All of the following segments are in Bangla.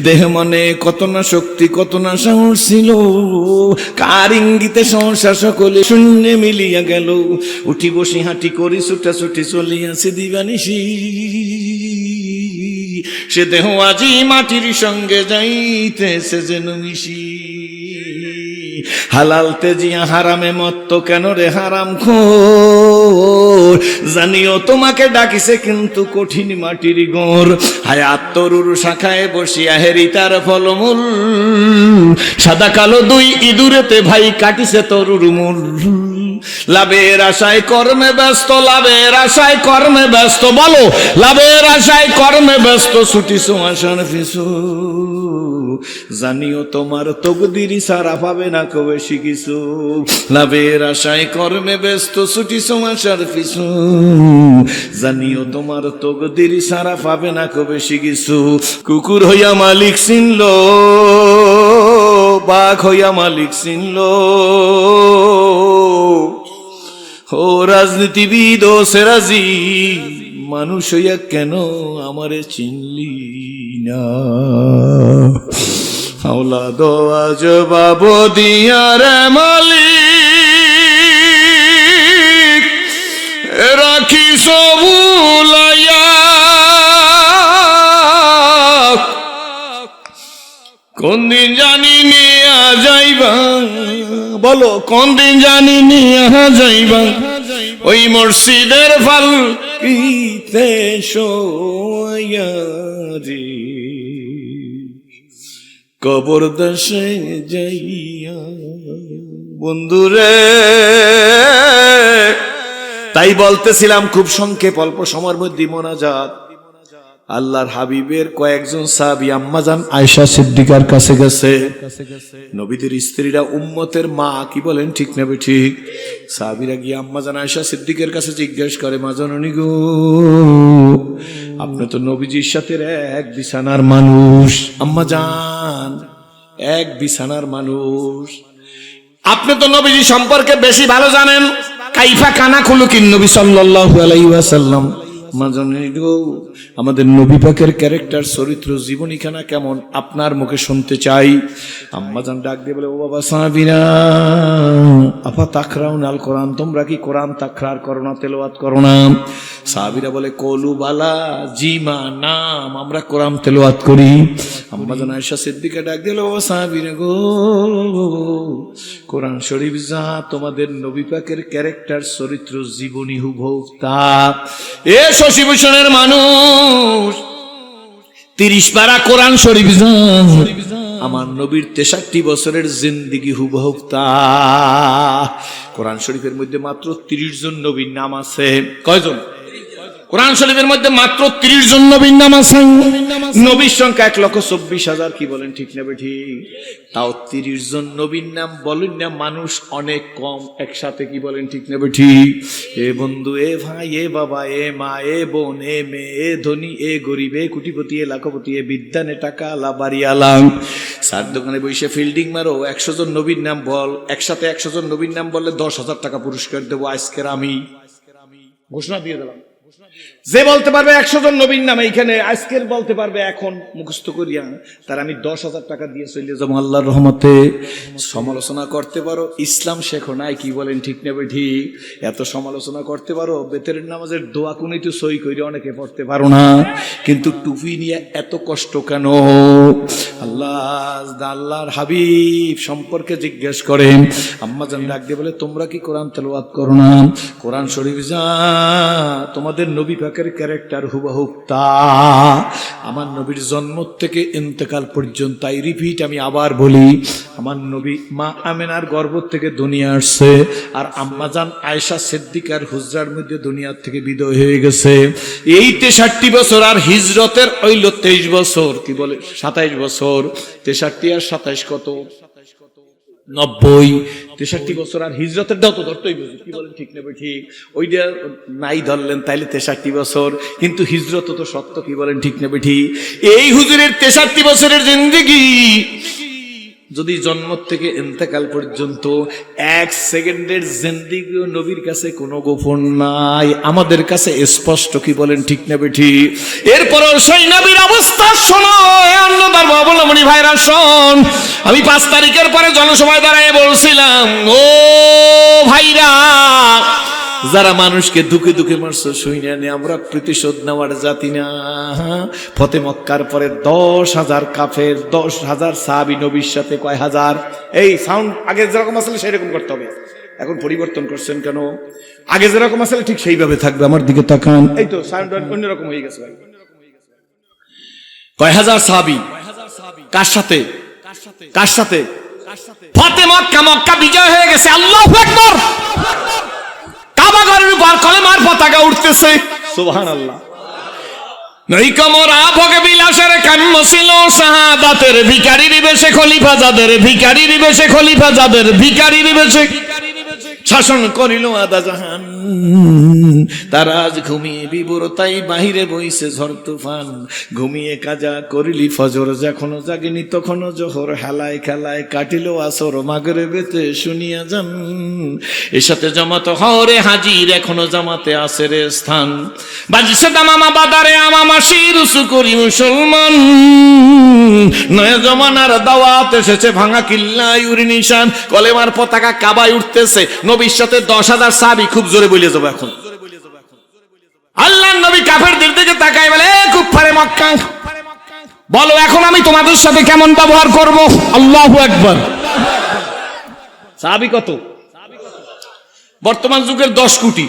দেহ মনে কত না শক্তি, কত না সাহস ছিল, কার ইঙ্গিতে সংসার সকলে শূন্যে মিলিয়া গেল। উঠি বসি হাঁটি করি ছুটাছুটি চলিয়াছে দিবানিশি, সে দেহ আজি মাটির সঙ্গে যাইতেছে যেন মিশি। হালাল তেজিয়া হারামে মত্ত কেন রে হারাম খোর, জানিও তোমাকে ডাকিছে কিন্তু কঠিন মাটির গোর। হায়াত তরুর শাখায় বসিয়া হেরি তার ফলমূল, সাদা কালো দুই ইঁদুরেতে ভাই কাটিছে তরুর মূল। লাভের আশায় কর্মে ব্যস্ত, লাভের আশায় কর্মে ব্যস্ত, বলো লাভের আশায় কর্মে ব্যস্ত, ছুটিছো আশার পিছু। জানিও তোমার তকদির সারা পাবে না কো বেশি কিছু। লাভের আশায় কর্মে ব্যস্ত, ছুটিছো আশার পিছু। জানিও তোমার তকদির সারা পাবে না কো বেশি কিছু। কুকুর হইয়া মালিক চিনল, বাঘ হইয়া মালিক চিনল, ও রাজনীতিবিদ ও সেরাজি, মানুষ হইয়া কেন আমারে চিনলি না। হাওলা দোয়া জবাব দিয়া রে মালিক, রাখি সবুলাইয়া, কোন দিন জানি নিয়া যাইবা, বলো কোন দিন জানি নিয়া যাইবা, ওই মসজিদের পালকিতে শোয়া রে, কবর দেশে যাইয়া। বন্ধুরে, তাই বলতেছিলাম খুব সংক্ষেপ অল্প সময়ের মধ্যে মোনাজাত। আল্লাহর হাবিবের কয়েকজন সাহাবী আম্মাজান আয়েশা সিদ্দিকার কাছে গেছে। নবীদের স্ত্রীরা উম্মতের মা, কি বলেন ঠিক না ঠিক? সাহাবীরা গিয়ে আম্মাজান আয়েশা সিদ্দিকের কাছে জিজ্ঞেস করে, মা জননী গো, আপনি তো নবীজির সাথে এক বিছানার মানুষ, আম্মাজান এক বিছানার মানুষ, আপনি তো নবীজি সম্পর্কে বেশি ভালো জানেন। কাইফা কানা খুলুকিন নবী সাল্লাল্লাহু আলাইহি ওয়াসাল্লাম, আমাদের নবী পাকের ক্যারেক্টার, চরিত্র, জীবনীখানা কেমন আপনার মুখে শুনতে চাই। আম্মাজান ডাক দিয়ে বলে, ও বাবা সাহাবীরা, আফা তাকরাউন আল কোরআন, তোমরা কি কোরআন তাকরার করো না, তেলাওয়াত করো না? সাহাবীরা বলে, কলু বালা, জি মা, নাম, আমরা কোরআন তেলাওয়াত করি। আম্মাজান আয়েশা সিদ্দিকা ডাক দিল, ও সাহাবীরা গো, কোরআন শরীফ যা তোমাদের নবী পাকের ক্যারেক্টার, চরিত্র, জীবনী হুবহু তা। এ শশীভূষণের মানুষ, 30 পারা কোরআন শরীফ যা আমার নবীর 63 বছরের জিন্দেগি হুবহু তা। কোরআন শরীফের মধ্যে মাত্র 30 জন নবীর নাম আছে। কয়জন? কোরআন শরীফের মধ্যে মাত্র 30 জন নবীর নাম আছে। নবীর সংখ্যা 1,24,000, কি বলেন ঠিক না ঠিক? তাও 30 জন নবীর নাম বলেন না, মানুষ অনেক কম একসাথে, কি বলেন ঠিক না ঠিক? এ বন্ধু, এ ভাই, এ বাবা, এ মা, এ বোন, এ মেয়ে, এ ধনী, এ গরিব, এ কোটিপতি, এ লাখপতি, এ বিদ্যানে টাকা আলা বাড়ি আলাম, সার দোকানে বসে ফিল্ডিং মারো, 100 জন নবীর নাম বল, একসাথে 100 জন নবীর নাম বললে 10,000 টাকা পুরস্কার দেবো। আজকের আমি ঘোষণা দিয়ে দিলাম, যে বলতে পারবে 100 জন নবীর নাম এইখানে আজকের বলতে পারবে এখন মুখস্থ করিয়া, তার আমি 10,000 টাকা দিয়ে চলে যাবো আল্লাহর রহমতে। সমালোচনা করতে পারো, ইসলাম শেখো নাই, কি বলেন ঠিক নেবে ঠিক? এত সমালোচনা করতে পারো, বেতরের নামাজের দোয়া কোন তো সই করে অনেকে পড়তে পারো না, কিন্তু টুপি নিয়ে এত কষ্ট কেন? আল্লাহর হাবিব সম্পর্কে জিজ্ঞেস করেন। আম্মাজান ডাক দিয়ে বলে, তোমরা কি কোরআন তেলাওয়াত করো না? কোরআন শরীফ যা তোমাদের নবী পাকের ক্যারেক্টার হুবহু তা। আমার নবীর জন্ম থেকে ইন্তেকাল পর্যন্ত, তাই রিপিট আমি আবার বলি, আমার নবী মা আমেনার গর্ভ থেকে দুনিয়া আসছে, আর আম্মাজান আয়েশা সিদ্দিকার হুজরার মধ্যে দুনিয়া থেকে বিদায় হয়ে গেছে। এই 63 বছর, আর হিজরতের হইল 23 বছর, কি বলে 27 বছর। 63 আর 27 কত? 90। 63 বছর, আর হিজরতের দাও তো ধরতেই বুঝি, কি বলেন ঠিক নেবে ঠিক? ওইটা নাই ধরলেন তাইলে 63 বছর, কিন্তু হিজরত তো সত্য, কি বলেন ঠিক নেবে ঠিক? এই হুজুরের 63 বছরের জিন্দেগি যদি জন্ম থেকে ইন্তেকাল পর্যন্ত 1 সেকেন্ডের জিন্দেগি নবীর কাছে কোনো গোপন নাই, আমাদের কাছে স্পষ্ট, কি বলেন ঠিক নেবে ঠিক? এরপর সেই নবীর অবস্থা শোনো, অন্য ধর্মাবলম্বী আমি 5 তারিখের পরে জনসভায় দাঁড়ায় বলছিলাম, ও ভাইরা, যারা মানুষকে দুঃখে দুঃখে মারছো শুইনা নে, আমরা প্রতিশোধ নেওয়ার জাতি না। ফতে মক্কার পরে 10,000 কাফের, 10,000 সাহাবী নবীর সাথে কয় হাজার। এই সাউন্ড আগে যেরকম আসলে সেরকম করতে হবে, এখন পরিবর্তন করছেন কেন? আগে যেরকম আসলে ঠিক সেইভাবে থাকবে। আমার দিকে তাকান, এই তো সাউন্ড অন্যরকম হয়ে গেছে ভাই। কয় হাজার সাহাবী, কার সাথে? কার সাথে? ফতে মক্কা বিজয় হয়ে গেছে। আল্লাহু আকবার। কাবা ঘরের উপর কলেমার পতাকা উঠতেছে। সুবহানাল্লাহ। নৈকমরা ভোগে বিলাসের কাম্য ছিল শাহাদাতের, ভিখারির বেশে খলিফা যাদের, ভিখারির বেশে খলিফা যাদের, ভিখারির বেশে শাসন করিল আদা জাহান। তারা আজ ঘুমিয়ে বিবর, তাই বাহিরে বইছে ঝড় তুফান। ঘুমিয়ে কাজা করিলি ফজর, যখনও জাগিনি তখনও জোহর। হেলায় খেলায় কাটিল আসর, মাগরিবেতে শুনিয়া যান। এর সাথে জামাত হরে হাজির, এখনো জামাতে আছে রে স্থান। বাজিছে দামামা বাদারে আমামাসি, রুসু করি মুসলমান। নয়া জমানার দাওয়াত এসেছে, ভাঙা কিল্লা ইউরি নিশান। কলেমার পতাকা কাবায় উঠতেছে, নবীর সাথে 10,000 সাহাবী। খুব জোরে বলে যাবো এখন। আল্লাহর নবী কাফেরদের দিকে তাকায় বলে, কুফারে মক্কা, বলো এখন আমি তোমাদের সাথে কেমন ব্যবহার করব? আল্লাহু আকবার। সাহাবী কত? বর্তমান যুগের 10 কোটি।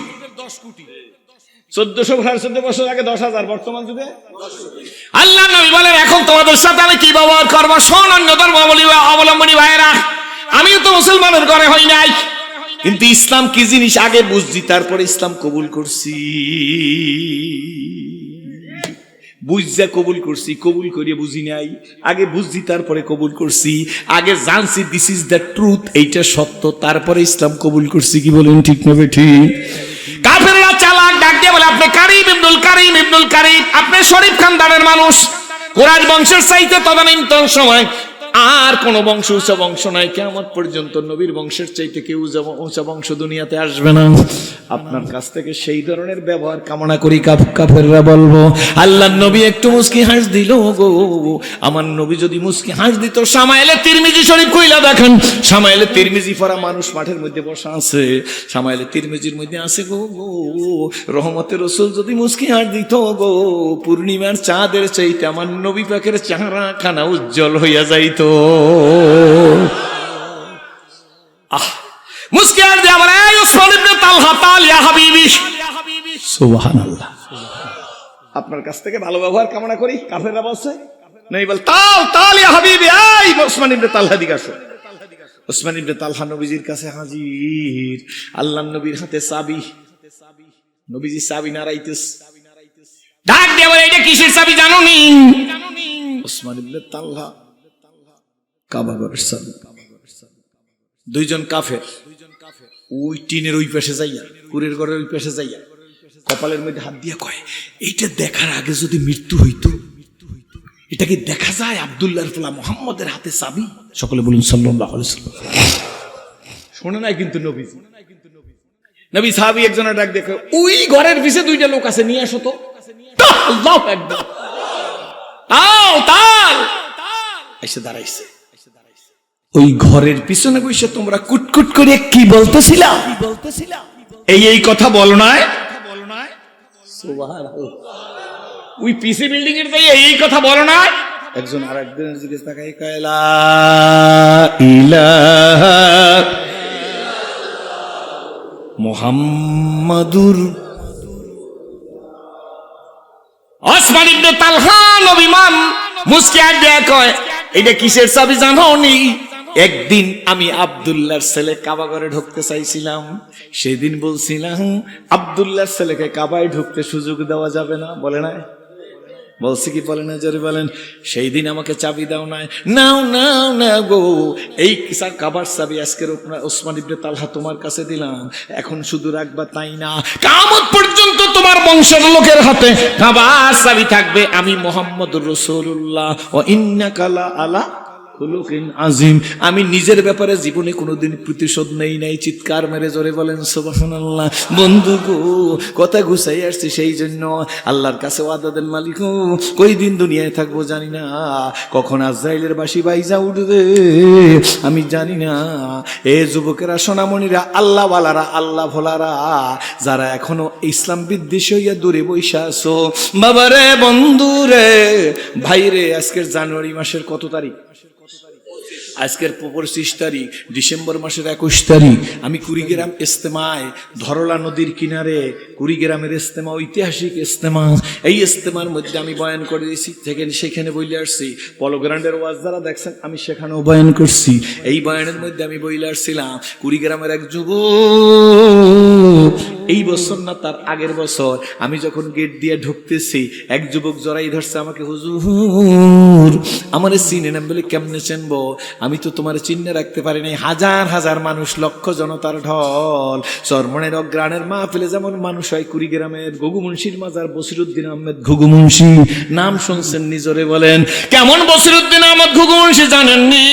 1400 বছর আগে 10,000, বর্তমান যুগে। আল্লাহর নবী বলেন, এখন তোমাদের সাথে আমি কি ব্যবহার করবো? শোন অন্য অবলম্বনী ভাইয়েরা, আমিও তো মুসলমানের ঘরে হই নাই, কিন্তু ইসলাম কি জিনিস আগে বুঝছি, তারপরে ইসলাম কবুল করছি। বুঝা কবুল করছি, কবুল করিয়ে বুঝি নাই। আগে বুঝছি তারপরে কবুল করছি। আগে জানছি দিস ইজ দ্য ট্রুথ, এইটা সত্য, তারপরে ইসলাম কবুল করছি। কি বলেন, ঠিক না ঠিক? কাফেররা চালাক, ডাক দিয়ে বলে, আপনি কারিম ইবনুল কারিম, ইবনুল কারিম, আপনি শরীফ খানদানের মানুষ। কুরাইশ বংশের চাইতে তদানীন্তন সময় আর কোন বংশ উঁচা বংশ নাই। কিয়ামত পর্যন্ত নবীর বংশের চাইতে কেউ উঁচা বংশ দুনিয়াতে আসবে না। আপনার কাছ থেকে সেই ধরনের ব্যবহার কামনা করি। কাফেররা বলবো, আল্লাহর নবী একটু মুস্কি হাস দিল গো। আমার নবী যদি মুস্কি হাস দিত, সামাইলে তিরমিজি শরীফ কইলা দেখেন, সামাইলে তিরমিজি পড়া মানুষ মাঠের মধ্যে বসা আছে, সামাইলে তিরমিজির মধ্যে আছে গো। রহমতের রাসূল যদি মুস্কি হাস দিত গো, পূর্ণিমার চাঁদের চাইতে আমার নবী পাকের চেহারা খানা উজ্জ্বল হইয়া যাইত। মুস্কিয়ার দিয়ে বলে, এই উসমান ইবনে তালহা, তাল ইয়া হাবিবি। সুবহানাল্লাহ। আপনার কাছ থেকে ভালো ব্যবহার কামনা করি। কাফেররা বলছে, নাই বল, তাল তাল ইয়া হাবিবি, এই উসমান ইবনে তালহা দিকে আসো। উসমান ইবনে তালহা নবীজির কাছে হাজির। আল্লাহর নবীর হাতে চাবি, নবীজি চাবি নাড়াইতেছে। ডাক দিয়ে বলে, এটা কিসের চাবি জানো নি? উসমান ইবনে তালহা কাবা ঘরের চাবি। দুইজন কাফের ওই টিনের ওই পাশে যাইয়া, কুরের ঘরের ওই পাশে যাইয়া, কপালের মধ্যে হাত দিয়ে কয়, এইটা দেখার আগে যদি মৃত্যু হইতো। এটা কি দেখা যায়? আব্দুল্লাহর ফুলা মুহাম্মদের হাতে চাবি। সকলে বলুন সাল্লাল্লাহু আলাইহি ওয়াসাল্লাম। শোনে নাই কিন্তু নবী। নবী সাহাবী একজনের ডাক দেখে, ওই ঘরের পিছে দুইটা লোক আছে, নিয়ে আসো তো। আল্লাহু আকবার। আও তাল এসে দাঁড়াইছে। ওই ঘরের পিছনে বসে তোমরা কুটকুট করে কি বলতেছিলা? এই কথা বলো না। সুবহানাল্লাহ। ওই পিসি বিল্ডিং এর তাই এই কথা বলো না। একজন আরেকজনের দিকে তাকায়, লা ইলাহা মুহাম্মাদুর। উসমান ইবনে তালহা নবী মান মুস্কিয়া দিয়ে কয়, এটা কিসের চাবি জানো নি? একদিন আমি আব্দুল্লাহর ছেলে কাবা ঘরে ঢুকতে চাইছিলাম, সেদিন বলছিলাম আব্দুল্লাহর ছেলেকে কাবায় ঢুকতে সুযোগ দেওয়া যাবে না। বলে না? বলছি কি বলে না? জোরে বলেন। সেই দিন আমাকে চাবি দাও নাই। নাও নাও না গো, এই কাবার চাবি আজকের উসমান ইবনে তালহা তোমার কাছে দিলাম। এখন শুধু রাখবা তাই না, কিয়ামত পর্যন্ত তোমার বংশের লোকের হাতে কাবার চাবি থাকবে। আমি মুহাম্মদুর রাসূলুল্লাহ ওয়া ইন্নাকা লা আলা খুলুকিন আযীম। আমি নিজের ব্যাপারে জীবনে কোনোদিন প্রতিশোধ নেই নাই। চিৎকার মেরে জোরে বলেন সুবহানাল্লাহ। বন্ধু গো, কথা গুছাই আসছি, সেই জন্য আল্লাহর কাছে ওয়াদা দেন, মালিক কই দিন দুনিয়ায় থাকবো জানি না, কখন আজরাইলের বাঁশি বাইজা উঠবে আমি জানি না। এ যুবকেরা, সোনামণিরা, আল্লাহ ওয়ালারা, আল্লাহ ভোলারা, যারা এখনো ইসলাম বিদ্বেষ হইয়া দূরে বৈশা আছো, বাবারে, বন্ধুরে, ভাইরে, আজকের জানুয়ারি মাসের কত তারিখ? আজকের 25 তারিখ, ডিসেম্বর মাসের 21 তারিখ। আমি কুড়িগ্রাম ইস্তেমায়, ধরলা নদীর কিনারে কুড়িগ্রামের ইস্তেমা, ঐতিহাসিক ইস্তেমা। এই ইস্তেমার মধ্যে আমি বয়ান করে দিয়েছি, সেখানে বইলে আসছি। পলগ্রান্ডের ওয়াজ যারা দেখছেন, আমি সেখানেও বয়ান করছি। এই বয়ানের মধ্যে আমি বইলে আসছিলাম, কুড়িগ্রামের এক যুবক, এই বছর না তার আগের বছর, আমি যখন গেট দিয়ে ঢুকতেছি, এক যুবক জড়াই ধরছে আমাকে, হুজুর আমারে চিনে না। বলে কেমনে চিনবো? আমি তো তোমার চিহ্নে রাখতে পারি নাই। হাজার হাজার মানুষ, লক্ষ জনতার ঢল, চরমনের অগ্রাণের মাহফিলে যেমন মানুষ হয়, কুড়িগ্রামের ঘুঘু মুন্সির মাজার বসিরউদ্দিন আহমেদ ঘুঘু মুন্সি, নাম শুনছেন নিজরে বলেন? কেমন বসিরউদ্দিন আহমেদ ঘুঘু মুন্সি জানেননি?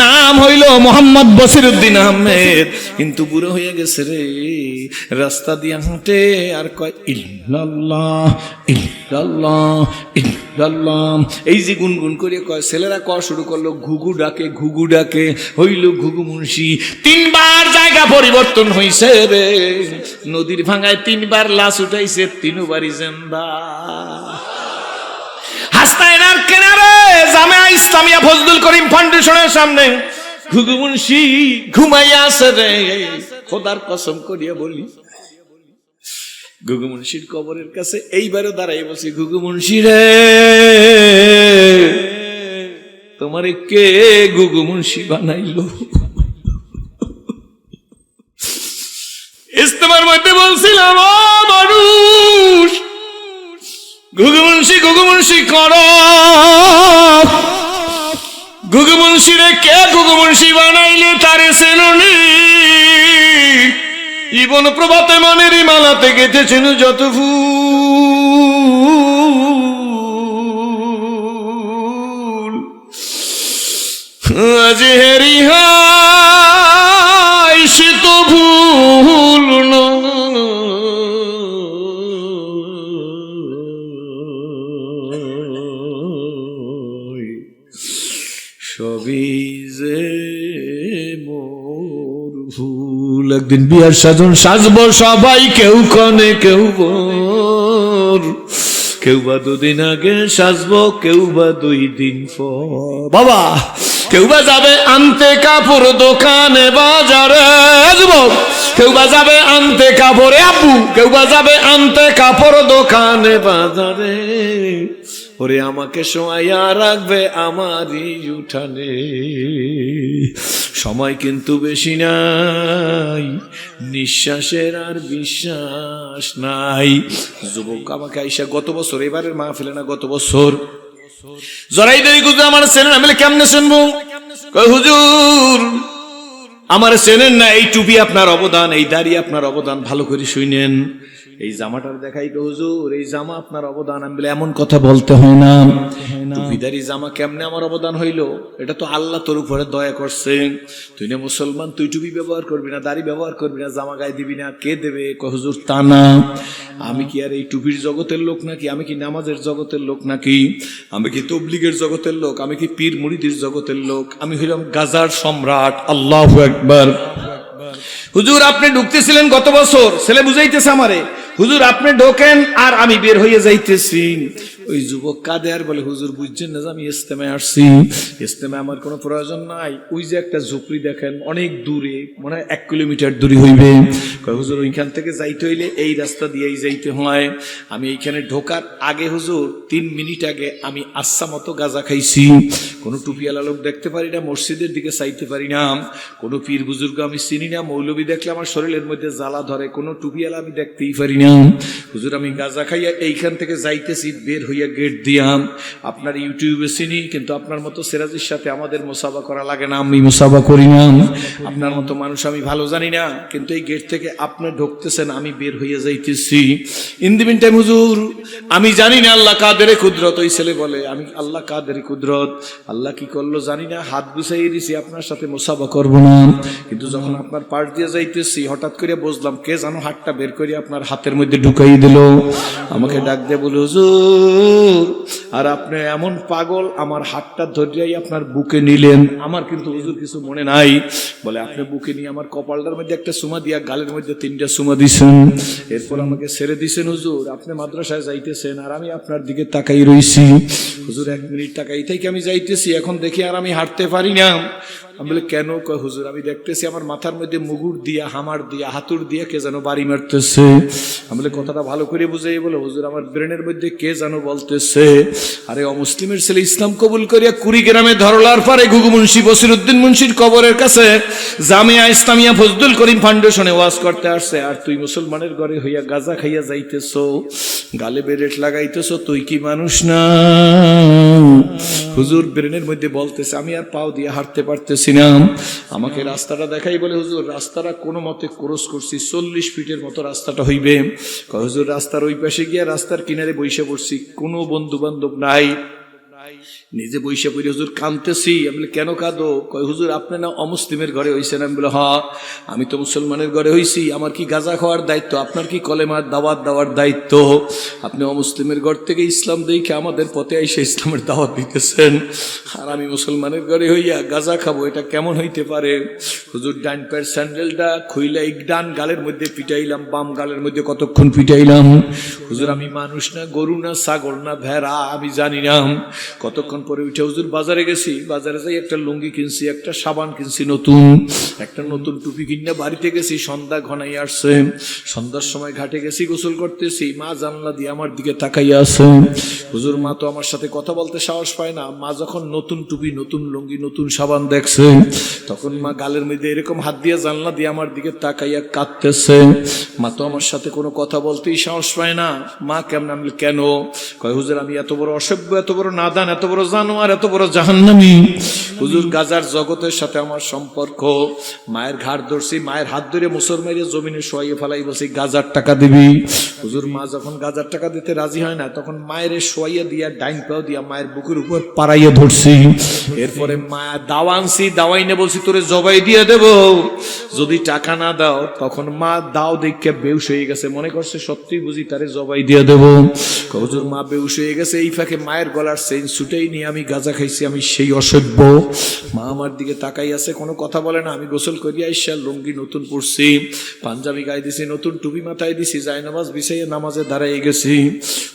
নাম হইল মোহাম্মদ বসিরউদ্দিন আহমেদ, কিন্তু বুড়ো হয়ে গেছে রে। রাস্তা দিয়ে হাঁটে আর কয় ইল্লাল্লাহ ইল্লাল্লাহ ইল্লাল্লাহ। এই যে গুনগুন করে কয়, ছেলেরা কয় শুরু করলো, ঘুঘু ডাকে, ঘুঘু ডাকে, হইল ঘুঘু মুন্সি। 3 বার জায়গা পরিবর্তন হইছে রে। নদীর ভাঙায় 3 বার লাশ উঠাইছে, 3 বারই জিন্দা। হাসনাইনার কিনারে জামিয়া ইসলামিয়া ফজলুল করিম ফাউন্ডেশনের সামনে ঘুঘু মুন্সি ঘুমাইয়া আছে রে। খোদার কসম করিয়া বলি, ঘুঘু মুন্সির কবরের কাছে এইবারও দাঁড়াই বসি, ঘুঘু মুন্সি রে, তোমারে কে ঘুঘু মুন্সি বানাইলো? ইস্তেমার মধ্যে বলছিলাম, ও মানুষ, ঘুঘু মুন্সি করো। ঘুঘু মুন্সি রে কে ঘুঘু মুন্সি বানাইলে তারে চেননি? জীবন প্রভাতে মনের মালাতে গেঁথেছেন যত ফুল, আজ হেরি হাই সে তো ভুল নয়, সবই যে মোর ভুল। একদিন বিয়ার সাজন সাজবো সবাই, কেউ কনে কেউ বোর, কেউ বা 2 দিন আগে সাজবো, কেউ বা 2 দিন পর। বাবা, কেউ বা যাবে আনতে কাপড় দোকানে বাজারে, যুবক, কেউ বা যাবে আনতে কাপড়, আব্বু, কেউ বা যাবে আনতে কাপড় দোকানে বাজারে। ওরে আমাকে শোয়াইয়া রাখবে আমারই উঠানে। সময় কিন্তু বেশি নাই, নিঃশ্বাসের আর বিশ্বাস নাই। যুবক আমাকে আইসা গত বছর, এবারের মাহফিলে না, গত বছর জরাই দেরি গুজু আমার চেনেন। আমি কেমনে শুনবো? হুজুর আমার চেনেন না, এই টুপি আপনার অবদান, এই দাড়ি আপনার অবদান, ভালো করে শুনেন। এই জামাটার দেখাই তো হুজুর, এই জামা আপনার অবদান। আমি বলে এমন কথা বলতে হয় না, টুপিদারি জামা কেমনে আমার অবদান হইলো? এটা তো আল্লাহ তোর উপরে দয়া করছে। তুই না মুসলমান, তুই টুপি ব্যবহার করবি না, দাড়ি ব্যবহার করবি না, জামা গায়ে দিবি না, কে দেবে? হুজুর তা না, আমি কি আর এই টুপির জগতের লোক নাকি? আমি কি নামাজের জগতের লোক নাকি? আমি কি তবলিগের জগতের লোক? আমি কি পীর মুরিদের জগতের লোক? আমি হইলাম গাজার সম্রাট। আল্লাহু আকবার। হুজুর আপনি ঢুকতেছিলেন গত বছর, ছেলে বুঝাইতেছে আমারে, হুজুর আপনি ঢোকেন আর আমি বের হয়ে যাইতেছি। ওই যুবক কাঁদে আর বলে, হুজুর বুঝছেন না যে আমি ইস্তেমায় আসছি, ইস্তেমায় আমার কোনো প্রয়োজন নাই। ওই যে একটা ঝুপড়ি দেখেন অনেক দূরে, মনে হয় 1 কিলোমিটার দূরে হইবে। হুজুর ওইখান থেকে যাইতে হইলে এই রাস্তা দিয়েই যাইতে হয়। আমি এইখানে ঢোকার আগে হুজুর 3 মিনিট আগে আমি আচ্ছা মতো গাঁজা খাইছি। কোনো টুপিওয়ালা লোক দেখতে পারি না, মসজিদের দিকে চাইতে পারি না, কোনো পীর বুজুর্গ আমি চিনি না, মৌলবী দেখলে আমার শরীরের মধ্যে জ্বালা ধরে, কোনো টুপিওয়ালা আমি দেখতেই পারি না। হুজুর আমি গাঁজা খাইয়া এইখান থেকে যাইতেছি, বের হইয়া হইয়া গেট দিয়াম। আপনার ইউটিউবে চিনি, কিন্তু আপনার মতো সিরাজের সাথে আমাদের মুসাফা করা লাগে না, আমি মুসাফা করি না। আপনার মতো মানুষ আমি ভালো জানি না, কিন্তু এই গেট থেকে আপনি ঢুকতেছেন, আমি বের হইয়া যাইতেছি। ইন দি মিন টাইম হুজুর, আমি জানি না আল্লাহ কাদের কুদরত। ওই ছেলে বলে আমি আল্লাহ কাদের কুদরত, আল্লাহ কি করলো জানি না, হাত গুছাইয়ে দিছি, আপনার সাথে মুসাফা করব না। কিন্তু যখন আপনার পাশ দিয়ে যাইতেছি হঠাৎ করে বুঝলাম কে জানো হাতটা বের করে আপনার হাতের মধ্যে ঢুকাই দিল। আমাকে ডাক দিয়ে বলে হুজুর, আর আপনি এমন পাগল, আমার হাতটা ধরিয়াই আপনার বুকে নিলেন। আমার কিন্তু হুজুর কিছু মনে নাই। বলে আপনি বুকে নিয়ে আমার কপালটার মধ্যে একটা সুমা দিয়া গালের মধ্যে 3টা সুমা দিছেন, এরপর আমাকে ছেড়ে দিছেন। হুজুর আপনি মাদ্রাসায় যাইতেছেন আর আমি আপনার দিকে তাকাই রইছি। হুজুর 1 মিনিট তাকাই থেকে আমি যাইতেছি, এখন দেখি আর আমি হাঁটতে পারি না। আমি বলে কেন? কয় হুজুর আমি দেখতেছি আমার মাথার মধ্যে মুগুর দিয়া, হামার দিয়া, হাতুর দিয়া কে যেন বাড়ি মারতেছে। আমি বলে কথাটা ভালো করে বুঝাই। বলে হুজুর আমার ব্রেনের মধ্যে কে যেন বলতেছে। আরে অমুসলিমের ছেলে ইসলাম কবুল করিয়া কুড়িগ্রামে ধরলার পরে ঘুঘু মুন্সি বসিরউদ্দিন মুন্সির কবরের কাছে জামিয়া ইসলামিয়া ফজলুল করিম ফাউন্ডেশনে ওয়াজ করতে আসছে, আর তুই মুসলমানের ঘরে হইয়া গাঁজা খাইয়া যাইতেছো, গালে বেরেট লাগাইতেছো, তুই কি মানুষ না? হুজুর ব্রেনের মধ্যে বলতেছে আমি আর পাও দিয়ে হাঁটতে পারতেছি না। আমাকে রাস্তাটা দেখাই। বলে হুজুর রাস্তাটা কোনো মতে ক্রস করছি, 40 ফিটের মতো রাস্তাটা হইবে। হুজুর রাস্তার ওই পাশে গিয়া রাস্তার কিনারে বইসে পড়ছি, কোনো বন্ধু বান্ধব নাই, নিজে বইসা পড়ি হুজুর কাঁদতেছি। আমি বলি কেন কাঁদো? কয় হুজুর আপনি না অমুসলিমের ঘরে হইছেন। আমি বলে হ্যাঁ, আমি তো মুসলমানের ঘরে হইছি, আমার কি গাঁজা খাওয়ার দায়িত্ব? আপনার কি কলেমার দাওয়াত দেওয়ার দায়িত্ব? আপনি অমুসলিমের ঘর থেকে ইসলাম দেখে আমাদের পথে এসে ইসলামের দাওয়াত দিতেছেন, আর আমি মুসলমানের ঘরে হইয়া গাঁজা খাবো, এটা কেমন হইতে পারে? হুজুর ডান পায়ের স্যান্ডেলটা খুইলা ডান গালের মধ্যে পিটাইলাম, বাম গালের মধ্যে কতক্ষণ পিটাইলাম। হুজুর আমি মানুষ না, গরু না, ছাগল না, ভেড়া, আমি জানি না। কতক্ষণ পরে উঠে হুজুর বাজারে গেছি, বাজারে যাই একটা লুঙ্গি কিনছি, একটা সাবান কিনছি নতুন, একটা নতুন টুপি কিনে বাড়িতে গেছি। সন্ধ্যা ঘনাই আসছে, সন্ধ্যার সময় ঘাটে গেছি, গোসল করতেছি, মা জানলা দিয়ে আমার দিকে তাকাইয়া আছে। হুজুর মা তো আমার সাথে কথা বলতে সাহস পায় না। মা যখন নতুন টুপি, নতুন লুঙ্গি, নতুন সাবান দেখছে, তখন মা গালের মধ্যে এরকম হাত দিয়ে জানলা দিয়ে আমার দিকে তাকাইয়া কাঁদতেছে। মা তো আমার সাথে কোনো কথা বলতেই সাহস পায় না। মা কেমন? আমি কেন? কয় হুজুর আমি এত বড় অসভ্য, এত বড় নাদান, এত বড় জানোয়ার, এত বড় জাহান্নামী। হুজুর গাজার জগতের সাথে আমার সম্পর্ক। মায়ের ঘাড় ধরছি, মায়ের হাত ধরে মুসর মেরে জমিনে শোয়াইয়ে ফেলাই, বলছি গাজার টাকা দিবি। হুজুর মা যখন গাজার টাকা দিতে রাজি হয় না, তখন মায়ের শোয়াইয়া দিয়া ডাইন পাও দিয়া মায়ের বুকের উপর পাড়াইয়া ধরছি। এরপরে মা দাওয়া আনছি, দাওয়াইনে বলছি তোরে জবাই দিয়ে দেব যদি টাকা না দাও। তখন মা দাও দেখে বেউস হয়ে গেছে, মনে করছে সত্যি বুঝি তারে জবাই দিয়ে দেব। হুজুর মা বেউস হয়ে গেছে। এই ফাঁকে মায়ের গলার চেইন ছুটেই নিয়ে আমি গাঁজা খাইছি, আমি সেই অসভ্য। মা আমার দিকে তাকাই আছে, কোনো কথা বলে না। আমি গোসল করিয়া আইসা লুঙ্গি নতুন পরছি, পাঞ্জাবি গায়ে দিছি, নতুন টুপি মাথায় দিছি, যাই নামাজ বিছাইয়া নামাজে দাঁড়াই গেছি।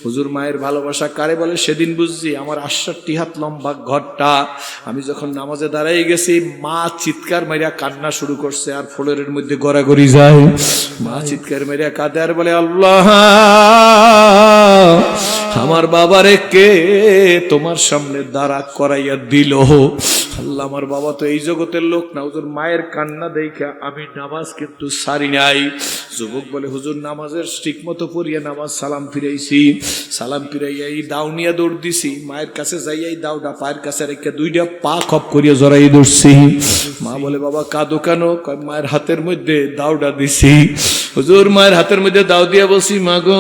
হুজুর মায়ের ভালোবাসা কারে বলে সেদিন বুঝছি। আমার 68 হাত লম্বা ঘরটা, আমি যখন নামাজে দাঁড়াই গেছি, মা চিৎকার মারিয়া কান্না শুরু করছে, আর ফ্লোরের মধ্যে গড়াগড়ি যায়। মা চিৎকার মারিয়া কাঁদে আর বলে আল্লাহ, আমার বাবারে কে তোমার সামনে দাঁড়া করাইয়া দিল? আল্লাহ আমার বাবা তো এই জগতের লোক না। হুজুর মায়ের কান্না দেখা আমি নামাজ কিন্তু সারি নাই। যুবক বলে হুজুর নামাজের ঠিক মতো পড়িয়া নামাজ সালাম ফিরাইছি, সালাম ফিরাইয়া এই দাও নিয়ে দৌড় দিছি। মায়ের কাছে যাইয়া এই দাওটা পায়ের কাছে রেখে 2টা পা খপ করিয়া জড়াই ধরছি। মা বলে বাবা কাঁদো কেন? মায়ের হাতের মধ্যে দাওটা দিছি। হুজুর মায়ের হাতের মধ্যে দাও দিয়া বলছি মা গো,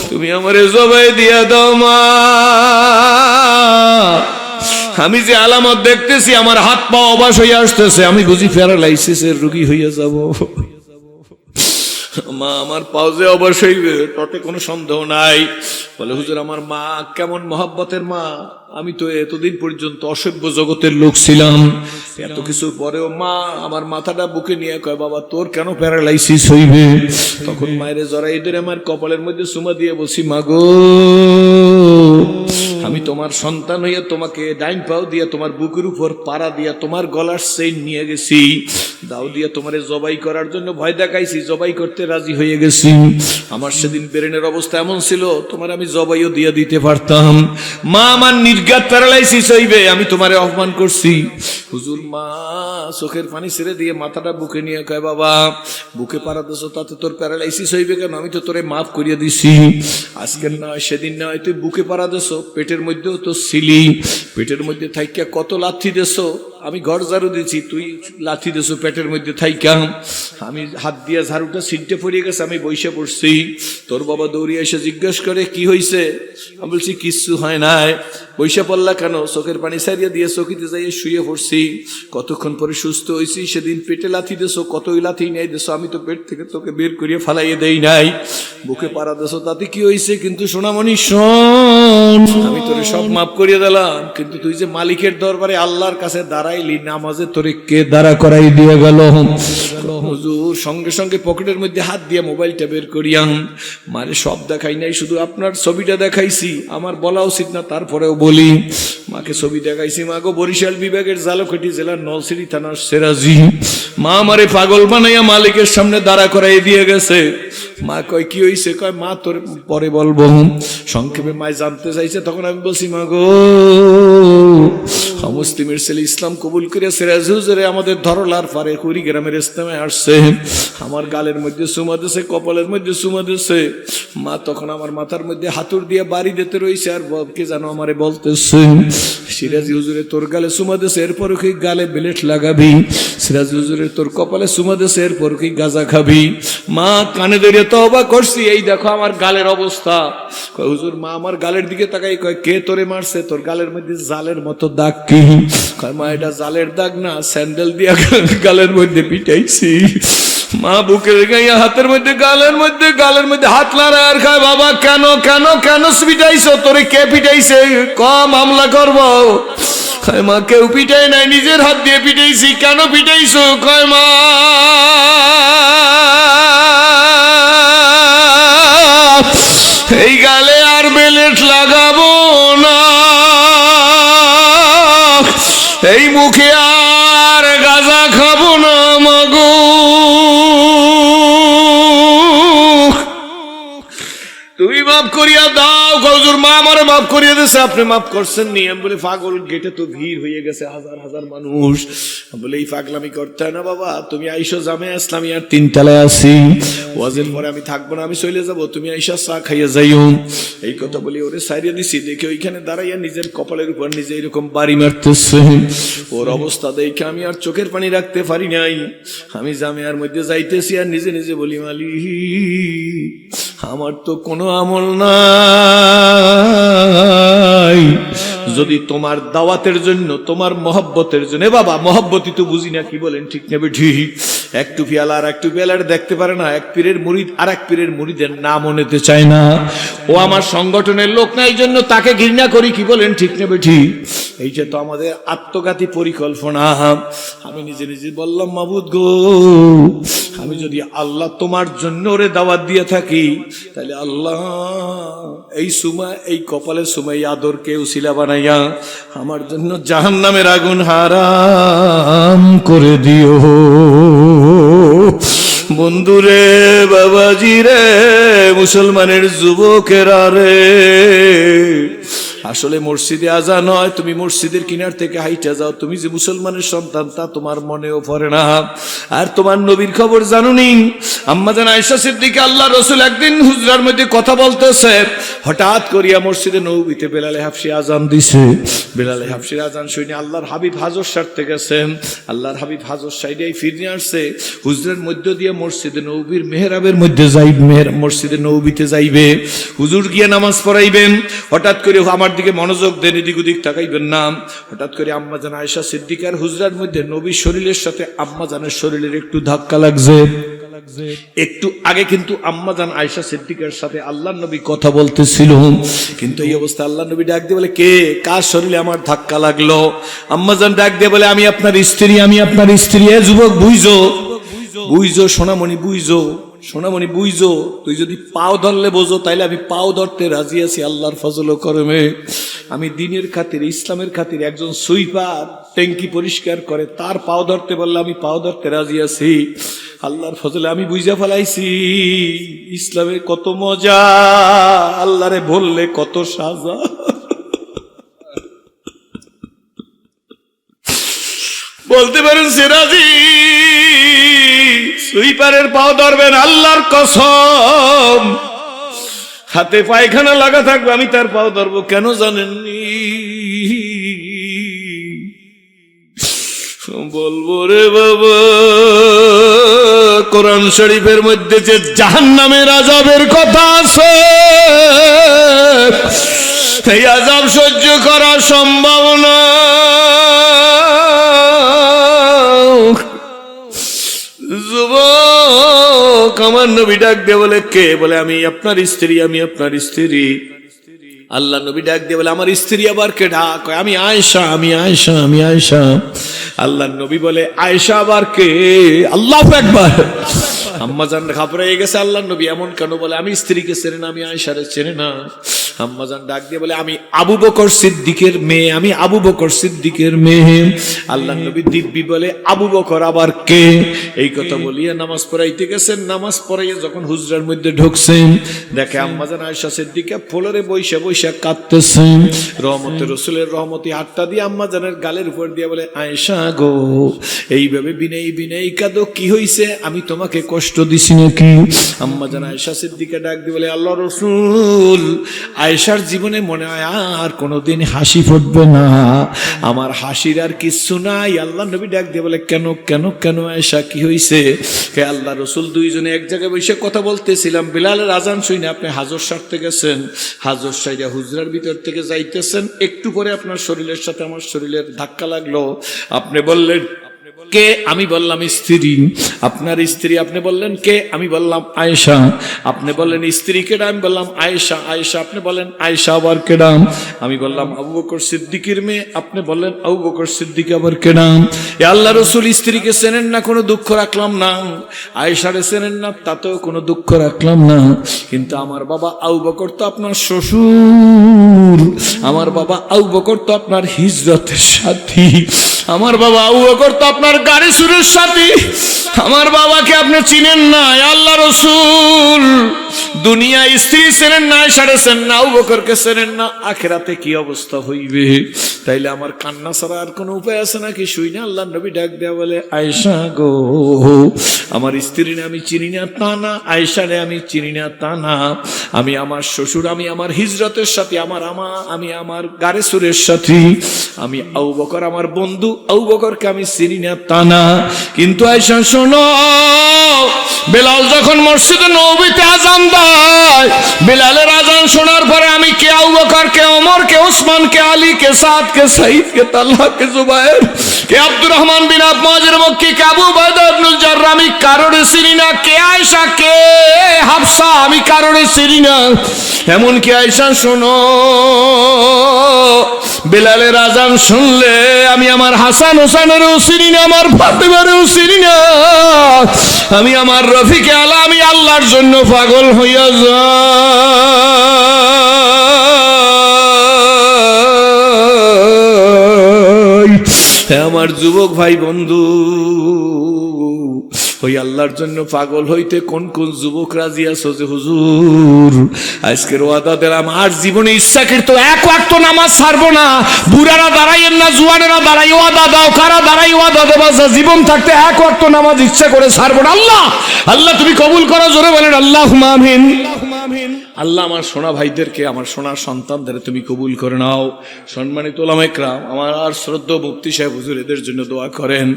তুমি আমারে জবাই দিয়া দাও মা। আমি যে আলামত দেখতেছি, আমার হাত পা অবাস হইয়া আসতেছে, আমি বুঝি প্যারালাইসিসের রোগী হইয়া যাব। মা আমার পাও যে অবাস হইবে তাতে কোনো সন্দেহ নাই। বলে হুজুর আমার মা কেমন মহব্বতের মা, আমি তো এতদিন পর্যন্ত অসভ্য জগতের লোক ছিলাম, এত কিছু পরেও মা আমার মাথাটা বুকে নিয়ে কয় বাবা তোর কেন প্যারালাইসিস হইবে? তখন মায়ের জড়াই ধরে আমার কপালের মধ্যে চুমা দিয়ে বলছি মা গো, আমি তোমার সন্তান হইয়া তোমাকে ডাইন পাও দিয়া তোমার বুকের উপর পাড়া দিয়া তোমার গলার চেইন নিয়ে গেছি, দাও দিয়া তোমারে জবাই করার জন্য ভয় দেখাইছি, জবাই করতে রাজি হয়ে গেছি। আমার সেদিন ব্রেনের অবস্থা এমন ছিল, তোমার আমি জবাইও দিয়ে দিতে পারতাম। মা আমার নির্ঘাত প্যারালাইসিস হইবে, আমি তোমারে অপমান করছি। হুজুর মা চোখের পানি ছেড়ে দিয়ে মাথাটা বুকে নিয়ে কয়, বাবা বুকে পাড়া দিছো, তাতে তোর প্যারালাইসিস হইবে কেন? আমি তো তোরে মাফ করিয়ে দিছি। আজকের নয়, সেদিন নয়, তুই বুকে পাড়া দিছো, পেটের মধ্যেও তো ছিলি, পেটের মধ্যে থাইকা কত লাথি দেছো। আমি ঘর ঝাড়ু দিছি, তুই লাথি দেছো পেটের মধ্যে থাইকা। আমি হাত দিয়া ঝাড়ুটা ছিটতে পড়ে গেছে, আমি বইসে পড়ছি। তোর বাবা দৌড়িয়ে এসে জিজ্ঞেস করে, কি হয়েছে? আমি বলছি কিচ্ছু হয় নাই। বইসে পড়লা কেন? চোখের পানি সারিয়ে দিয়ে চকিতে যাইয়ে শুয়ে পড়ছি। কতক্ষণ পরে সুস্থ হয়েছি। সেদিন পেটে লাথি দেছো, কতই লাথি নেই দেছো, আমি তো পেট থেকে তোকে বের করিয়ে ফালাইয়ে দেই নাই। বুকে পাড়া দেছো, তাতে কি হয়েছে? কিন্তু সোনামণি শোন, আমি তোরে সব মাফ করিয়ে দিলাম, কিন্তু তুই যে মালিকের দরবারে আল্লাহর কাছে দাঁড়াইলি, নামাজে তোরে কে দাঁড়া করাই দিয়ে গেল? হুজুর সঙ্গে সঙ্গে পকেটের মধ্যে হাত দিয়ে মোবাইলটা বের করিয়াম। মারে সব দেখাই নাই, শুধু আপনার ছবিটা দেখাইছি। আমার বলা উচিত না, তারপরেও বলি। মাকে ছবি দেখাইছি, মা গো বরিশাল বিভাগের জালকাঠি জেলার নলছিটি থানার সেরাজি। মা আমারে পাগল বানাইয়া মালিকের সামনে দাঁড়া করাই দিয়ে গেছে। মা কয় কি হয়েছে? কয় মা তোর পরে বলবো। সংক্ষেপে মায় জানতে চাইছে, তখন আমি বলছি, মা গো মুসলিমের ছেলে ইসলাম কবুল করে সিরাজ হুজুরে আমাদের ধরলার পারে কুড়িগ্রামের ইসলামে আসছে। আমার গালের মধ্যে চুমা দিছে, কপালের মধ্যে চুমা দিছে। মা তখন আমার মাথার মধ্যে হাতুড় দিয়ে বাড়ি দিতে রয়েছে, আর কে জানো আমারে বলতেছে, সিরাজ হুজুরে তোর গালে চুমা দিছে, এরপর কি গালে ব্লেড লাগাবি? সিরাজ হুজুরে তোর কপালে চুমা দিছে, এরপর কি গাঁজা খাবি? মা কানে ধরে তওবা করছি, এই দেখো আমার গালের অবস্থা। কয় হুজুর, মা আমার গালের দিকে তাকাই কয়, কে তোরে মারছে? তোর গালের মধ্যে জালের মতো দাগ কি? কয় মা এটা জালের দাগ না, স্যান্ডেল দিয়া গালের মধ্যে পিটাইছি। মা বুকের গাইয়া হাতের মধ্যে গালের মধ্যে হাত লাড়ায় আর খায়, বাবা কেন কেন কেন পিটাইছো? তোরে কে পিটাইছে? ক মামলা করবো। কয় মা কেউ পিটাই নাই, নিজের হাত দিয়ে পিটাইছি। কেন পিটাইছো? কয় মা এই গালে আর বেলেট লাগাবো না, এই মুখে আর গাঁজা খাবো না। মাগো তুমি মাফ করিয়া দাও। হুজুর মা আমারে মাফ করিয়া দিয়েছে, আপনি মাফ করছেন নি? আমি বলি পাগল, গেটে তো ভিড় হয়ে গেছে, হাজার হাজার মানুষ। বলে এই পাগলামি করতে হয় না বাবা, তুমি আইসো জামিয়া ইসলামিয়া 3 তলায় আছি, ওয়াজের পরে আমি থাকবো না, আমি চলে যাবো, তুমি আইসা চা খাইয়া যাইও। এই কথা বলি ওরে সাইরিয়া দিছি। দেখে ওইখানে দাঁড়াইয়া নিজের কপালের উপর নিজে এরকম বাড়ি মারতেছে। ওর অবস্থা দেখে আমি আর চোখের পানি রাখতে পারি নাই। আমি জামিয়ার মধ্যে যাইতেছি আর নিজে নিজে বলি, মালিক আমার তো কোনো আমল নাই, যদি তোমার দাওয়াতের জন্য, তোমার মহব্বতের জন্য। বাবা মহব্বতই তো বুঝি না, কি বলেন ঠিক নেবে ঠিক? একটু পিয়ালা আর একটু পিয়ালার দেখতে পারে না, এক পীরের মুরিদ আর এক পীরের মুরিদের নামও নিতে চায় না। ও আমার সংগঠনের লোক না, এই জন্য তাকে ঘৃণা করি, কি বলেন ঠিক নেবে ঠিক? এইটা তো আমাদের আত্মঘাতী পরিকল্পনা। আমি নিজে নিজে বললাম, মাবুদ গো, আমি যদি আল্লাহ তোমার জন্য ওরে দাওয়াত দিয়ে থাকি, তাহলে আল্লাহ এই সুমা, এই কপালের সুমাই আদরকে উসিলা বানাইয়া আমার জন্য জাহান্নামের আগুন হারাম করে দিও। বন্ধুরে, বাবাজি রে, মুসলমানের যুবকেরা রে, আসলে মসজিদে আজান হয়, তুমি মসজিদের কিনার থেকে হাইটা যাও, তুমি যে মুসলমানের সন্তান তা তোমার মনেও পড়ে না। আর তোমার নবীর খবর জানুনি? আম্মাজান আয়েশা সিদ্দিকা আল্লাহ রাসূল একদিন হুজরার মধ্যে কথা বলতেছে, হঠাৎ করিয়া মসজিদে নববীতে বেলালে হাফসি আজান দিছে। বেলালে হাফসির আজান শুনে আল্লাহর হাবিব হাজর সারতে গেছেন। আল্লাহর হাবিব হাজর সাইডেই ফিরে আসছে, হুজরার মধ্য দিয়ে মসজিদে নববীর মেহরাবের মধ্যে যাইবে, মসজিদে নববীতে যাইবে, হুজুর গিয়ে নামাজ পড়াইবেন। হঠাৎ করে আমার দিকে মনোযোগ দেন, এদিক ওদিক তাকাইবেন না। হঠাৎ করে আম্মাজান আয়েশা সিদ্দিকার হুজরার মধ্যে নবীর শরীরের সাথে আম্মাজানের শরীরের একটু ধাক্কা লাগছে। একটু আগে কিন্তু আম্মাজান আয়েশা সিদ্দিকার সাথে আল্লাহর নবী কথা বলতেছিল, কিন্তু এই অবস্থা আল্লাহর নবী ডাক দিয়ে বলে, কে, কার শরীরে আমার ধাক্কা লাগলো? আম্মাজান ডাক দিয়ে বলে, আমি আপনার স্ত্রী, আমি আপনার স্ত্রী। এ যুবক বুঝো, বুঝো সোনামণি, বুঝো সোনামণি, বুঝো, তুই যদি পাও ধরলে বোঝো, তাইলে আমি পাও ধরতে রাজি আছি আল্লাহর ফজল ও করমে। আমি দ্বীনের খাতির, ইসলামের খাতির একজন সুইপার ট্যাঙ্কি পরিষ্কার করে, তার পাও ধরতে বললে আমি পাও ধরতে রাজি আছি। আল্লাহর ফজলে আমি বুঝা ফেলাইছি ইসলামে কত মজা, আল্লাহরে বললে কত সাজা। বলতে পারেন সিরাজি সুইপারের পাও ধরবেন, আল্লাহর কসম হাতে পায়খানা লাগা থাকবে আমি তার পাও ধরবো, কেন জানেননি? বলবো রে বাবা, কোরআন শরীফের মধ্যে যে জাহান্নামের আযাবের কথা আছে, এই আযাব সহ্য করা সম্ভব না। যুবক, আমার নবী ডাক দিয়ে বলে, কে? বলে আমি আপনার স্ত্রী, আমি আপনার স্ত্রী। আল্লাহ নবী ডাক দিয়ে বলে, আমার স্ত্রী আবার কে? ডাক আমি আয়েশা, আমি আয়েশা, আমি আয়েশা। আল্লাহ নবী বলে, আয়েশা আবার কে? আল্লাহু আকবার। আম্মাজান ঘাবড়ে গেছে, আল্লাহ নবী এমন কেন? বলে আমি স্ত্রীকে চেনে না, আমি আয়েশারে চেনে না। আম্মাজান ডাক দিয়ে বলে, আমি আবু বকর সিদ্দিকের মেয়ে, আমি আবু বকর সিদ্দিকের মেয়ে। আল্লাহ নবী দিব্যি বলে, আবু বকর আবার কে? এই কথা বলিয়ে নামাজ পড়াইতে গেছেন। নামাজ পড়াইয়ে যখন হুজরার মধ্যে ঢুকছেন, দেখে আম্মাজান আয়েশা সিদ্দিকা ফ্লোরে বইসা বইসা কাঁদতেছেন। রহমতের রাসূলের রহমতি হাতটা দিয়ে আম্মাজানের গালের উপর দিয়ে বলে, আয়েশা গো, এইভাবে বিনয়ী বিনয়ী কাঁদো, কি হইছে? আমি তোমাকে কষ্ট দিছি নাকি? আম্মাজান আয়েশা সিদ্দিকা ডাক দিয়ে বলে, আল্লাহর রাসূল, আয়েশার জীবনে মনে হয় আর কোনোদিন হাসি ফুটবে না, আমার হাসির আর কিচ্ছু নাই। আল্লাহ নবী ডাক দিয়ে বলে, কেন কেন কেন আয়েশা, কি হইছে? কে? আল্লাহ রাসূল দুইজনে এক জায়গায় বসে কথা বলতেছিলাম, বিলালের আজান শুনে আপনি হাজর সারতে গেছেন, হাজর সাইরা হুজরার ভিতর থেকে যাইতেছেন, একটু পরে আপনার শরীরের সাথে আমার শরীরের ধাক্কা লাগলো। আপনি বললেন কে? আমি বললাম স্ত্রী। আপনার স্ত্রী? আপনি বললেন কে? আমি বললাম আয়েশা। আপনি বললেন স্ত্রী কেডা? আমি বললাম আয়েশা। আয়েশা? আপনি বলেন আয়েশা আবার কেডা? আমি বললাম আবু বকর সিদ্দিকের মেয়ে। আপনি বললেন আবু বকর সিদ্দিক আবার কেডা? এ আল্লাহ রাসূল, স্ত্রীকে চেনেন না, কোনো দুঃখ রাখলাম না। আয়েশারে চেনেন না, তাতেও কোনো দুঃখ রাখলাম না। কিন্তু আমার বাবা আবু বকর তো আপনার শ্বশুর, আমার বাবা আবু বকর তো আপনার হিজরতের সাথী, আমার বাবা আবু বকর তো আপনার গাড়ি সুরের সাথী, আমার বাবাকে আপনি চিনেন না। আল্লাহ রাসূল, দুনিয়া স্ত্রী চেনেন না, আয়েশারে চেনেন না, আবু বকরকে চেনেন না, আখিরাতে কি অবস্থা হইবে? তাইলে আমার কান্না ছাড়া আর কোনো উপায় আছে নাকি? শুই না। আল্লাহ নবী ডাক দেয়া বলে, আয়েশা গো, আমার স্ত্রী আমি চিনি না তা না, আয়েশারে আমি চিনি না তা না, আমি আমার শ্বশুর, আমি আমার হিজরতের সাথী, আমি আমার গাড়ি সুরের সাথী, আমি আবু বকর আমার বন্ধু, আবু বকরকে আমি চিনি না তা না। কিন্তু আয়েশা শোনো, বেলাল যখন মসজিদে নববীতে আযান দেয়, বেলালের আযান শোনার পরে আমি কে আবু বকর, কে ওমর, কে ওসমান, কে আলী, কে সাদ, কে সাঈদ, কে তালহা, কে জুবায়ের, কে আব্দুর রহমান বিন আবু মুআজির মক্কি, কে আবু উবাইদা ইবনুল জাররাহ, আমি কারোরে চিনি না। কে আয়েশা, কে হাফসা, আমি কারোরে চিনি না। এমন কি আয়েশা শোনো, বেলালের আযান শুনলে আমি আমার হাসান হোসেনেরও চিনি না, আমার ফাতেমারও চিনি না, আমি আমার রফিকে আলা, আমি আল্লাহর জন্য পাগল হইয়া যাই। আমার যুবক ভাই বন্ধু, ওই আল্লাহর জন্য পাগল হইতে কোন কোন যুবক রাজি আছো যে হুজুর আজকের ওয়াদা দিলাম আর জীবনে ইচ্ছাকৃত এক ওয়াক্ত নামাজ ছাড়বো না, বুড়ারা দাঁড়াইয়েন না, জুয়ানেরা দাঁড়াই ওয়াদা দাও, কারা দাঁড়াই ওয়াদা দেবা, জীবন থাকতে এক ওয়াক্ত নামাজ ইচ্ছা করে ছাড়বো না। আল্লাহ আল্লাহ তুমি কবুল করো, জোরে বলেন আল্লাহুম্মা আমিন। আল্লাহ আমার সোনা ভাইদেরকে, আমার সোনার সন্তানদের তুমি কবুল করে নাও। সম্মানিত ওলামা ইকরাম, আমার আর শ্রদ্ধা মুফতি সাহেব হুজুর এদের জন্য দোয়া করেন।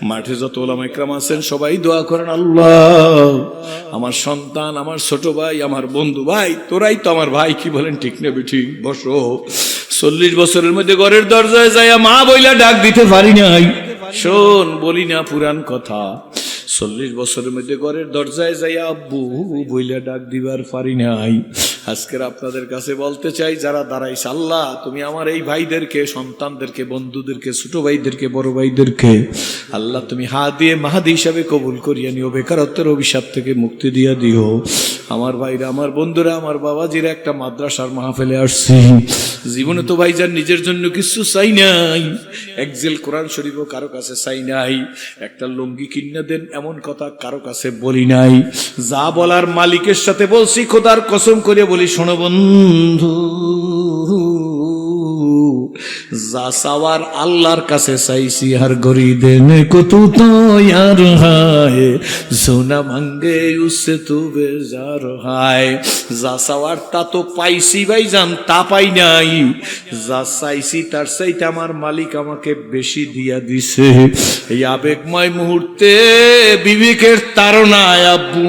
মাঠে যত ওলামা ইকরাম আছেন সবাই দোয়া করেন। আল্লাহ আমার সন্তান, আমার ছোট ভাই, আমার বন্ধু, ভাই তোরাই তো আমার ভাই, কি বলেন ঠিক না বেঠিক? বসো। 40 বছরের মধ্যে ঘরের দরজায় যাইয়া মা বইলা ডাক দিতে পারি নাই। শোন, বলি না পুরান কথা, 40 বছরের মধ্যে ঘরের দরজায় যাইয়া আব্বু বইলা ডাক দিবার পারি নাই। আজকের আপনাদের কাছে বলতে চাই, যারা দাঁড়াইছে, আল্লাহ তুমি আমার এই ভাইদেরকে, সন্তানদেরকে, বন্ধুদেরকে, ছোট ভাইদেরকে, বড় ভাইদেরকে আল্লাহ তুমি হাদিয়ে মাহাদি হিসাবে কবুল করিয়া নিও, বেকারত্বের অভিশাপ থেকে মুক্তি দিয়া দিও। আমার ভাইরা, আমার বন্ধুরা, আমার বাবাজিরা, একটা মাদ্রাসার মাহফিলে আসছি। জীবনে তো ভাইজান নিজের জন্য কিছু চাই নাই, একজেল কোরআন শরীফও কারো কাছে চাই নাই, একটা লুঙ্গি কিনে দেন এমন কথা কারো কাছে বলি নাই। যা বলার মালিকের সাথে বলছি, খোদার কসম করে বলি, শোনো বন্ধু, যা চাওয়ার আল্লাহর কাছে চাইছি, আর গরি দেনে কত তো ইয়ার হায়, সোনা মাঙ্গে উসে তু বেজার হায়। যা চাওয়ার তা তো পাইছি ভাইজান, তা পাই নাই। যা চাইছি তার চাইতে আমার মালিক আমাকে বেশি দিয়া দিছে। এই আবেগময় মুহূর্তে বিবেকের তাড়নায় আব্বু,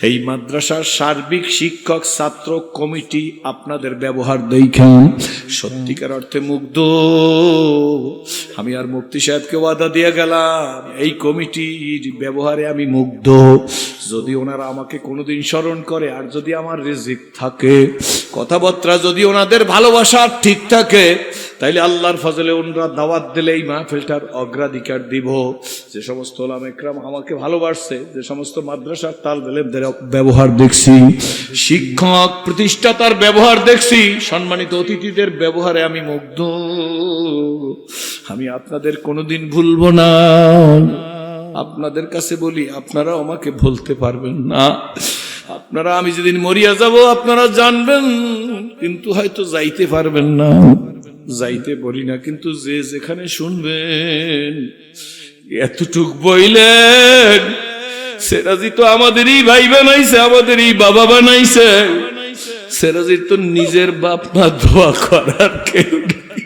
এই মাদ্রাসার সার্বিক শিক্ষক ছাত্র কমিটি আপনাদের ব্যবহার দেখেন সত্যিকার অর্থে মুগ্ধ। আমি আর মুফতি সাহেবকে ওয়াদা দিয়ে গেলাম, এই কমিটির ব্যবহারে আমি মুগ্ধ। যদি ওনারা আমাকে কোনোদিন স্মরণ করে, আর যদি আমার রিজিক থাকে, কথাবার্তা যদি ওনাদের ভালোবাসা ঠিক থাকে, তাইলে আল্লাহর ফজলে ওনারা দাওয়াত দিলে এই মাহফিলটার অগ্রাধিকার দিব। যে সমস্ত ওলামা ইকরাম আমাকে ভালোবাসছে, যে সমস্ত মাদ্রাসার তালবে ইলমদের ব্যবহার দেখছি, শিক্ষক প্রতিষ্ঠাতার ব্যবহার দেখছি, সম্মানিত অতিথিদের ব্যবহারে আমি মুগ্ধ। আমি আপনাদের কোনোদিন ভুলবো না। আপনাদের কাছে বলি, আপনারা আমাকে বলতে পারবেন না। আপনারা, আমি যেদিন মরিয়া যাব আপনারা জানবেন, কিন্তু হয়তো যাইতে পারবেন না। যাইতে বলি না, কিন্তু যে যেখানে শুনবেন এতটুক বইলেন, সেরাজি তো আমাদেরই ভাই বানাইছে, আমাদেরই বাবা বানাইছে। সেরাজির তো নিজের বাপ মা দোয়া করার কেউ নেই।